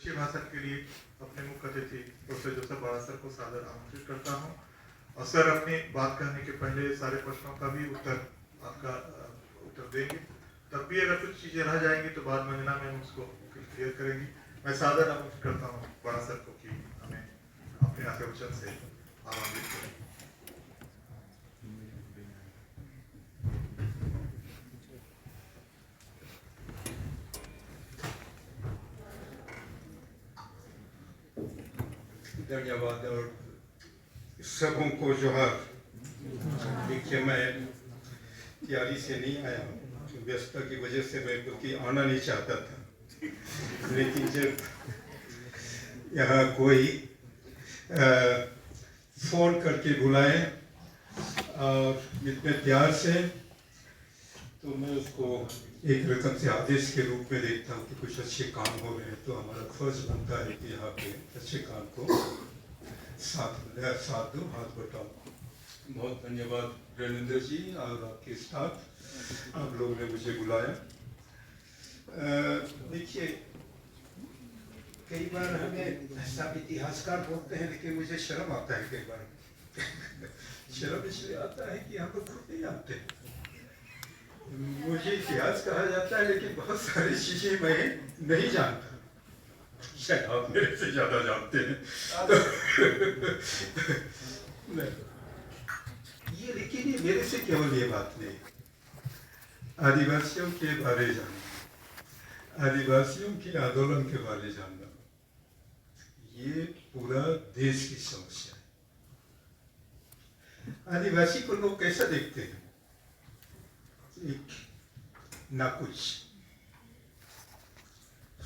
कृषि भाषण के लिए अपने मुख्य अतिथि प्रोफेसर जोसेफ बाड़ा सर को सादर आमंत्रित करता हूं। और सर अपनी बात करने के पहले सारे प्रश्नों का भी उत्तर देंगे। तब भी अगर कुछ चीजें रह जाएंगी तो बाद में अंजना मैम उसको क्लियर करेंगी। मैं सादर आमंत्रित करता हूँ बाड़ा सर को कि हमें अपने आशीर्वचन से आमंत्रित करें। धन्यवाद और सबों को जोहार। देखिए, मैं तैयारी से नहीं आया हूँ, व्यस्तता की वजह से मैं क्योंकि आना नहीं चाहता था, लेकिन जब यहाँ कोई फ़ोन करके बुलाए और इतने प्यार से, तो मैं उसको एक रकम से आदेश के रूप में देखता हूँ कि कुछ अच्छे काम हो रहे हैं, तो हमारा फर्ज बनता है कि यहाँ पे अच्छे काम को साथ दो, हाथ बटाओ। बहुत धन्यवाद रणेंद्र जी और आपके स्टाफ, आप लोगों ने मुझे बुलाया। देखिए, कई बार हमें सब इतिहासकार बोलते हैं, लेकिन मुझे शर्म आता है कई बार। शर्म इसलिए आता है कि हम लोग खुद नहीं जानते। मुझे इतिहास कहा जाता है, लेकिन बहुत सारी चीजें मैं नहीं जानता। शायद आप मेरे से ज्यादा जानते हैं। लेकिन ये मेरे से केवल ये बात नहीं, आदिवासियों के बारे जानना, आदिवासियों के आंदोलन के बारे जानना, ये पूरा देश की समस्या है। आदिवासी को लोग कैसा देखते हैं? एक ना कुछ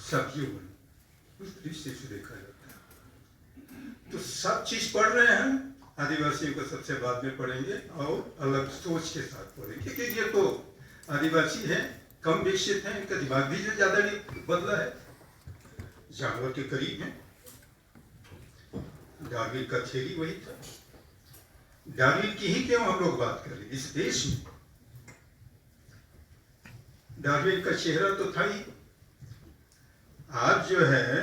सब्जीवन, उस दृष्टि से देखा जाता है। तो सब चीज पढ़ रहे हैं, आदिवासियों को सबसे बाद में पढ़ेंगे और अलग सोच के साथ पढ़ेंगे, क्योंकि ये तो आदिवासी है, कम विकसित है, इनका दिमाग भी जो ज्यादा नहीं बदला है, जानवर के करीब है। डार्विन का थ्योरी वही था। डार्विन की ही क्यों हम लोग बात करें इस देश में? डार्विन का चेहरा तो था ही। आज जो है,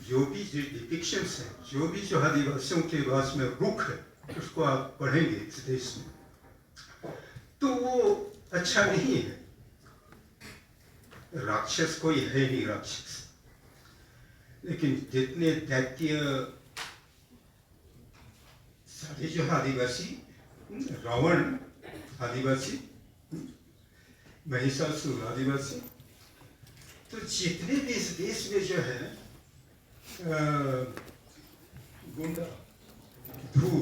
जो भी डिपिक्शंस है, जो भी जो आदिवासियों के वास में रुख है, उसको आप पढ़ेंगे इस देश में, तो वो अच्छा नहीं है। राक्षस कोई है नहीं राक्षस, लेकिन जितने दैत्य सारे जो आदिवासी, रावण आदिवासी, महिषासुर आदिवासी, तो जितने भी इस देश में जो है गुंडा, ध्रुव,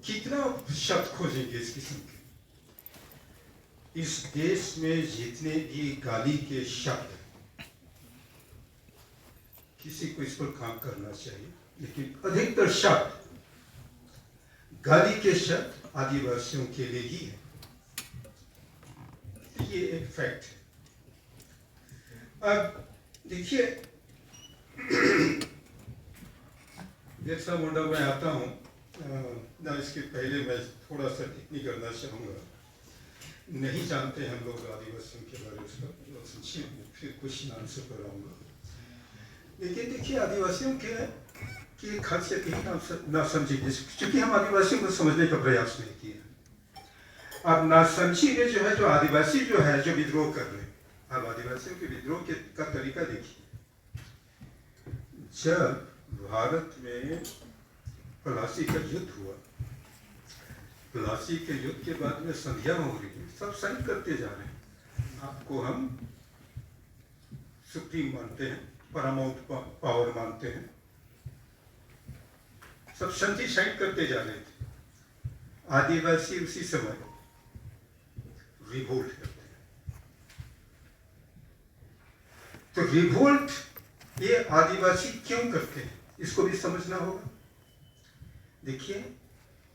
कितना शब्द खोजेंगे इस किस्म के? इस देश में जितने भी गाली के शब्द, किसी को इस पर काम करना चाहिए, लेकिन अधिकतर शब्द, गाली के शब्द आदिवासियों के लिए ही है। ये एक फैक्ट है। अब देखिए, बिरसा मुंडा में आता हूँ ना, इसके पहले मैं थोड़ा सा टिप्पणी करना चाहूँगा। नहीं जानते हम लोग आदिवासियों के बारे में, उसका संक्षेप में फिर क्वेश्चन आंसर पर आऊँगा। लेकिन देखिए, आदिवासियों की खासियत ही ना समझिए, क्योंकि हम आदिवासियों को समझने का प्रयास नहीं किया। अब ना समझी में जो है, जो आदिवासी जो है, जो विद्रोह कर रहे हैं, अब आदिवासियों के विद्रोह का तरीका देखिए। जब भारत में प्लासी का युद्ध हुआ, प्लासी के युद्ध के बाद में संध्या हो रही है, सब साइन करते जा रहे हैं, आपको हम सुप्रीम मानते हैं, पैरामाउंट पावर मानते हैं, सब संधि साइन करते जा रहे थे। आदिवासी उसी समय रिवोल्ट करते हैं। तो रिवोल्ट ये आदिवासी क्यों करते हैं, इसको भी समझना होगा। देखिए,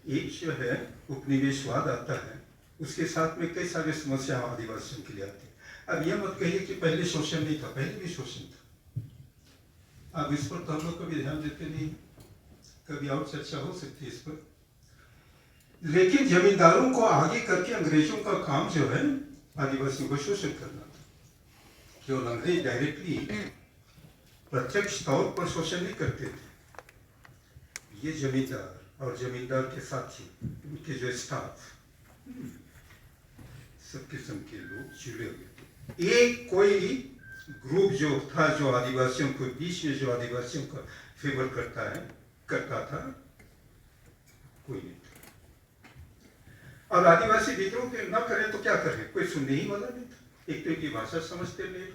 एक जो है उपनिवेशवाद आता है, उसके साथ में कई सारी समस्या आदिवासियों के लिए आती है। अब यह मत कहिए कि पहले शोषण नहीं था, पहले भी शोषण था। अब इस पर तो हम लोग कभी ध्यान देते नहीं, कभी और चर्चा हो सकती है इस पर। लेकिन जमींदारों को आगे करके अंग्रेजों का काम जो है आदिवासियों को शोषण करना था। केवल अंग्रेज डायरेक्टली प्रत्यक्ष तौर पर शोषण नहीं करते थे। ये जमींदार और जमींदार के साथी, उनके जो स्टाफ, सब किस्म के लोग जुड़े हुए थे। एक कोई ग्रुप जो था, जो आदिवासियों के बीच में जो आदिवासियों का फेवर करता था, कोई नहीं था। और आदिवासी विद्रोह के ना करें तो क्या करें, कोई सुनने ही वाला नहीं था। एक तो इनकी भाषा समझते नहीं,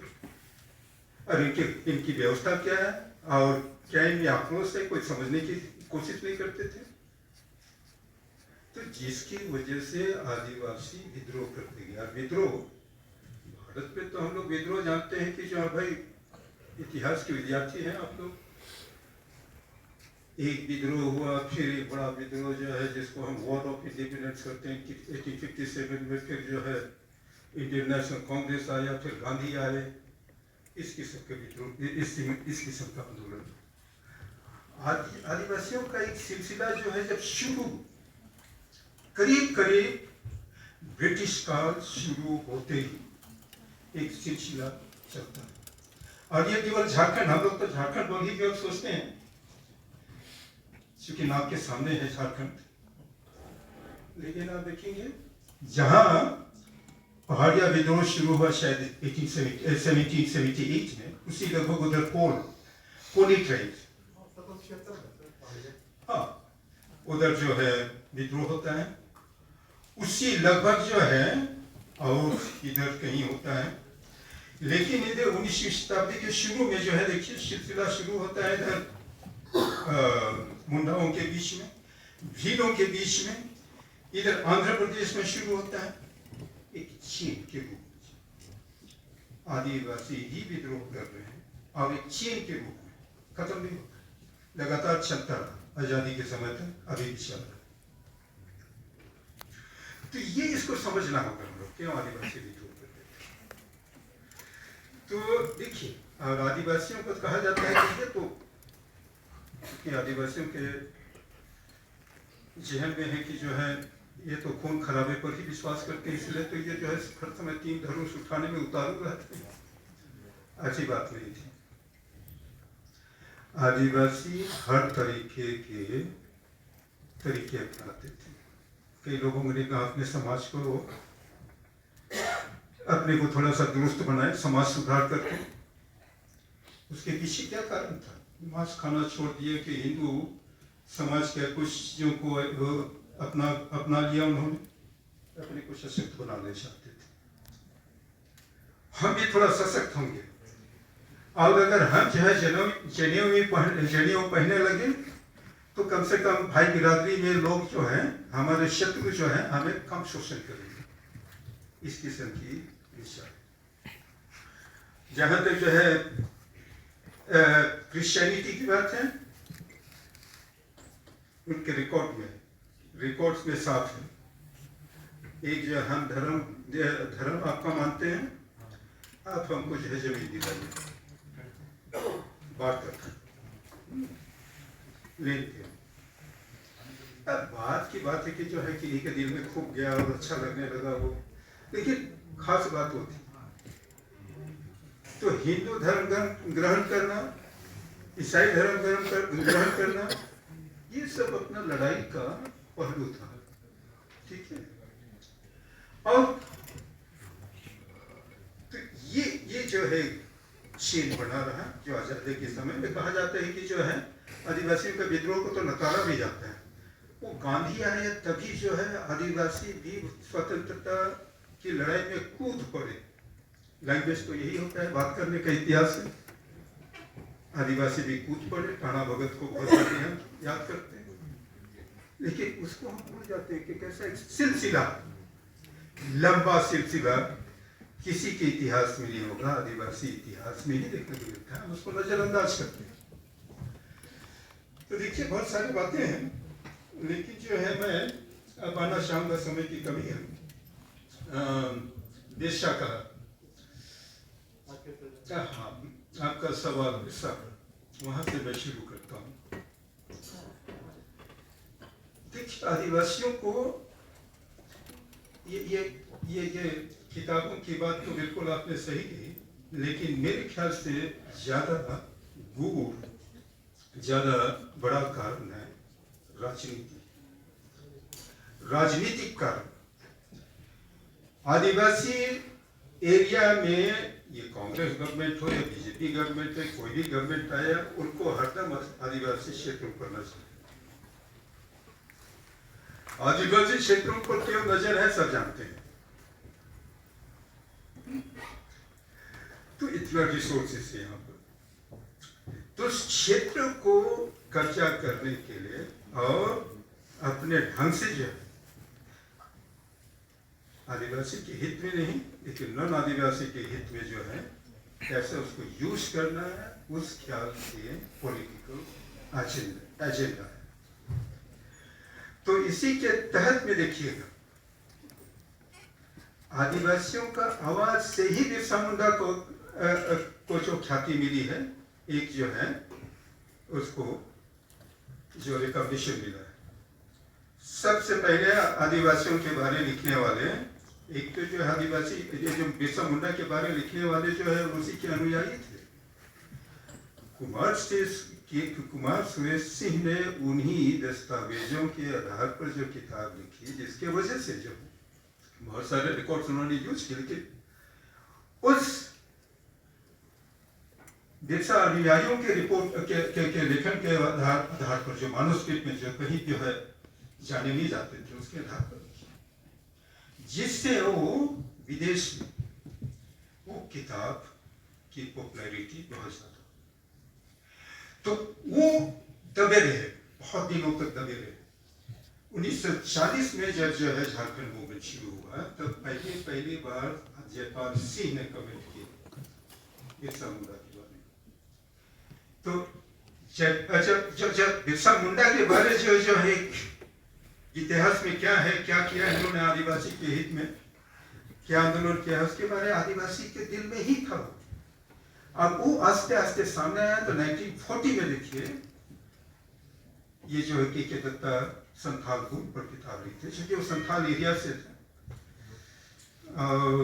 और इनकी व्यवस्था क्या है और क्या इनमें आक्रोश है, कोई समझने की कोशिश नहीं करते थे। तो जिसकी वजह से आदिवासी विद्रोह करते गए। और विद्रोह, भारत में तो हम लोग विद्रोह जानते हैं कि जो भाई इतिहास के विद्यार्थी हैं आप लोग, एक विद्रोह हुआ, फिर एक बड़ा विद्रोह जो है जिसको हम वॉर ऑफ इंडिपेंडेंस करते हैं कि 1857 में, फिर जो है इंडियन नेशनल कांग्रेस आया, फिर गांधी आए, इस किस्म के विद्रोह, इस किस्म का आंदोलन। आदिवासियों का एक सिलसिला जो है जब शुरू, करीब करीब ब्रिटिश काल शुरू होते ही एक सिलसिला चलता है। और ये केवल झारखंड, हम लोग तो झारखंड लोग ही केवल सोचते हैं, क्योंकि नाम के सामने है झारखंड, लेकिन आप देखेंगे जहां पहाड़िया विद्रोह शुरू हुआ शायद 1778 में, उसी लगभग उधर कोली ट्राइब, हाँ, उधर जो है विद्रोह होता है, उसी लगभग जो है, और इधर कहीं होता है। लेकिन इधर 19वीं शताब्दी के शुरू में जो है, देखिए सिलसिला शुरू होता है इधर मुंडाओं के बीच में, भीलों के बीच में, इधर आंध्र प्रदेश में शुरू होता है एक चेन के रूप में। आदिवासी ही विद्रोह कर रहे हैं और एक चेन के रूप में, खत्म नहीं होता, लगातार चलता रहा आजादी के समय तक, अभी भी चल रहा। तो ये इसको समझना होगा हम लोग, क्यों आदिवासी विद्रोह कर रहे थे। तो देखिए, और आदिवासियों को कहा जाता है कि ये तो कि आदिवासियों के जहन में है कि जो है ये तो खून खराबे पर ही विश्वास करते हैं, इसलिए तो ये जो है हर समय 3 धनुष उठाने में उतारू रहते हैं। ऐसी बात नहीं थी। आदिवासी हर तरीके के तरीके अपनाते थे। कई लोगों ने कहा अपने समाज को, अपने को थोड़ा सा दुरुस्त बनाए, समाज सुधार करके। उसके पीछे क्या कारण था? मांस खाना छोड़ दिए कि हिंदू समाज के कुछ चीजों को अपना लिया उन्होंने, अपने को सशक्त बनाना चाहते थे। हम भी थोड़ा सशक्त होंगे, और अगर हम जो है जनेऊ पहनने लगे तो कम से कम भाई बिरादरी में लोग जो हैं, हमारे शत्रु जो हैं, हमें कम शोषण करेंगे। इस किस्म की विचार। जहां तक जो है क्रिश्चियनिटी की बात है, उनके रिकॉर्ड्स में साफ है। एक जो हम धर्म आपका मानते हैं, आप हमको जो है जमीन दिलाइए, बात करते लेते। अब बात की बात है कि जो है कि के दिल में खूब गया और अच्छा लगने लगा वो, लेकिन खास बात होती तो हिंदू धर्म ग्रहण करना, ईसाई धर्म ग्रहण करना, ये सब अपना लड़ाई का पहलू था। ठीक है। और तो ये जो है चेन बना रहा, जो आजादी के समय में कहा जाता है कि जो है आदिवासियों के विद्रोह को तो नकारा भी जाता है। वो गांधी आए तभी जो है आदिवासी भी स्वतंत्रता की लड़ाई में कूद पड़े। लैंग्वेज तो यही होता है, बात करने का इतिहास है। आदिवासी भी कूद पड़े, टाणा भगत को बहुत सारे हम याद करते हैं, लेकिन उसको हम भूल जाते हैं कि कैसा एक सिलसिला, लंबा सिलसिला किसी के इतिहास में नहीं होगा, आदिवासी इतिहास में ही देखने को मिलता है, हम उसको नजरअंदाज करते हैं। तो देखिए बहुत सारी बातें हैं, लेकिन जो है मैं अब आना चाहूंगा, समय की कमी है। देशा का हाँ, आपका सवाल वहां से मैं शुरू करता हूँ। देखिए आदिवासियों को ये किताबों की बात तो बिल्कुल आपने सही कही, लेकिन मेरे ख्याल से ज्यादा गूढ़ ज्यादा बड़ा कारण है राजनीतिक कारण। आदिवासी एरिया में ये कांग्रेस गवर्नमेंट हो या बीजेपी गवर्नमेंट है, कोई भी गवर्नमेंट आया, उनको हरदम आदिवासी क्षेत्रों पर नजर, आदिवासी क्षेत्रों पर क्यों नजर है सब जानते हैं। तो इतना रिसोर्सेस है यहाँ पर, तो उस क्षेत्र को कब्जा करने के लिए और अपने ढंग से जो आदिवासी के हित में नहीं लेकिन नॉन आदिवासी के हित में जो है कैसे उसको यूज करना है, उस ख्याल से पॉलिटिकल एजेंडा है। तो इसी के तहत में देखिएगा आदिवासियों का आवाज से ही बिरसा मुंडा को जो ख्याति मिली है, एक जो है उसको जो रिकॉग्निशन मिला है। सबसे पहले आदिवासियों के बारे लिखने वाले, एक तो जो आदिवासी जो बिरसा मुंडा के बारे लिखने वाले जो है उसी के अनुयायी थे। कुमार सुरेश सिंह ने उन्हीं दस्तावेजों के आधार पर जो किताब लिखी, जिसके वजह से जो बहुत सारे रिकॉर्ड्स उन्होंने यूज किए, लेकिन उस बिरसा अनुयायियों के रिपोर्ट के लेखन के आधार पर जो मानुस्क्रिप्ट में जो कहीं जो है जाने नहीं जाते थे, उसके आधार पर जिससे वो विदेश में वो किताब की पॉपुलैरिटी बहुत ज्यादा, तो वो दबे रहे, बहुत दिनों तक दबे रहे। 1940 में जब जो है झारखंड मूवमेंट शुरू हुआ, तब पहली बार जयपाल सिंह ने कमेंट किया बिरसा मुंडा के बारे में। तो जब बिरसा मुंडा के बारे जो है इतिहास में क्या है, क्या किया इन्होंने आदिवासी के हित में, क्या आंदोलन किया, उसके बारे आदिवासी के दिल में ही था। अब वो आस्ते आस्ते सामने आया। तो 1940 में देखिए ये जो है के दत्ता संथाल को पर किताब लिखते, क्योंकि वो संथाल एरिया से थे। और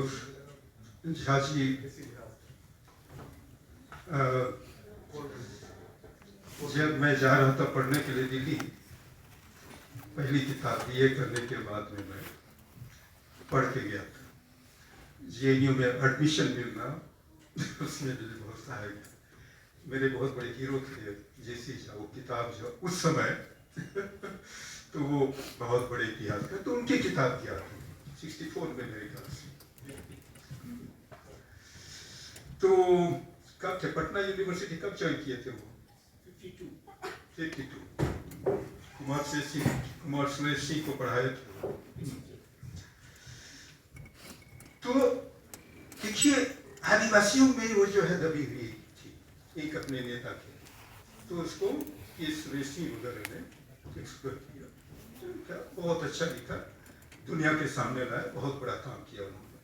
झांसी जब मैं जा रहा था पढ़ने के लिए दिल्ली, पहली किताब बीए करने के बाद में मैं पढ़ के गया था। जेएनयू में एडमिशन मिलना उसमें मुझे बहुत सहायक था। मेरे बहुत बड़े हीरो थे जैसी वो किताब जो उस समय तो वो बहुत बड़े इतिहास का, तो उनकी किताब किया था 64 में मेरे ख्याल से। तो कब थे पटना यूनिवर्सिटी कब ज्वाइन किए थे वो? 52 कुमार सुरेश सिंह को पढ़ाए थे। तो देखिए आदिवासियों में वो जो है दबी हुई थी एक अपने नेता के, तो उसको ये सुरेश सिंह वगैरह ने एक्सप्लोर किया, तो बहुत अच्छा लिखा, दुनिया के सामने लाया, बहुत बड़ा काम किया उन्होंने।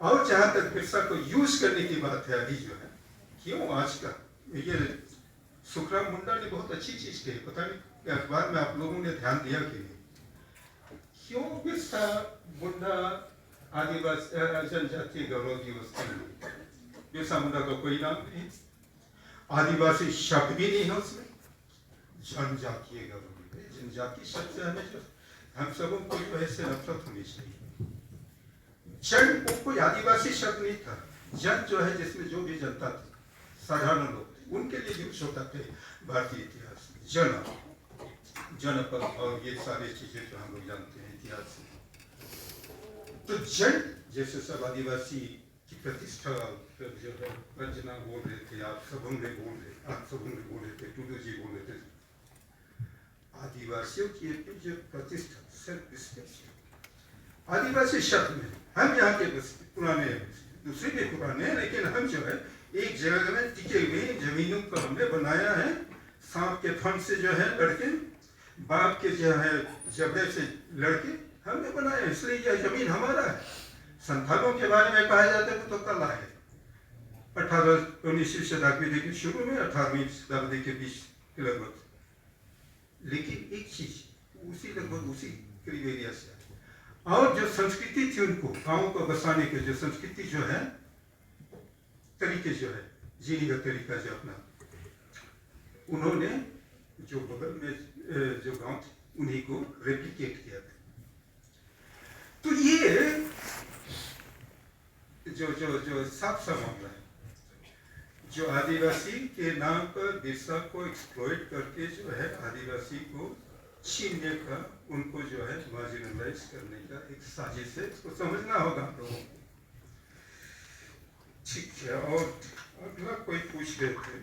और जहां तक बिरसा को यूज करने की बात है, अभी जो है क्यों आज का ये सुखराम मुंडा ने बहुत अच्छी चीज कही, पता नहीं अखबार में आप लोगों ने ध्यान दिया कि क्यों बिरसा मुंडा आदिवासी जनजातीय गौरव दिवस के बिरसा मुंडा का कोई नाम नहीं, आदिवासी शब्द भी नहीं है उसमें, जनजातीय गौरव, जनजाति शब्द से हमें जो हम सबों को जो ऐसे नफरत होनी चाहिए। जन कोई आदिवासी शब्द नहीं था, जन जो है जिसमें जो भी जनता थी, साधारण लोग, उनके लिए यूज होता थे भारतीय इतिहास जन जनपद और ये सारी चीजें जो हम लोग जानते हैं इतिहास से। तो जन जैसे सब आदिवासी की प्रतिष्ठा जो है रंजना बोल रहे थे, आप सबंगे बोल रहे थे, टूडू जी बोल रहे थे, आदिवासियों की जो प्रतिष्ठा सेल्फ रिस्पेक्ट आदिवासी शब्द में हम यहाँ के पुराने दूसरे भी पुराने हैं, लेकिन हम जो है एक जगह में टिके हुए जमीनों को हमने बनाया है, सांप के फन से जो है लड़के, बाप के जो है जबड़े से लड़के हमने बनाया, इसलिए यह जमीन हमारा है। संथालों के बारे में कहा जाता है तो कल आए 19वीं शताब्दी के शुरू में 18वीं शताब्दी के बीच के लगभग, लेकिन एक चीज उसी लगभग उसी करीब एरिया से, और जो संस्कृति थी उनको गाँव को बसाने के जो संस्कृति जो है तरीके जो है जीने का तरीका जो अपना उन्होंने जो बगल में जो गांव थे उन्हीं को रेप्लिकेट किया था। तो ये जो जो जो साफ सा मामला है, जो आदिवासी के नाम पर बिरसा को एक्सप्लॉइट करके जो है आदिवासी को छीनने का, उनको जो है मार्जिनलाइज करने का एक साजिश है, इसको समझना होगा हम लोगों को। ठीक है, और अगला कोई पूछ रहे थे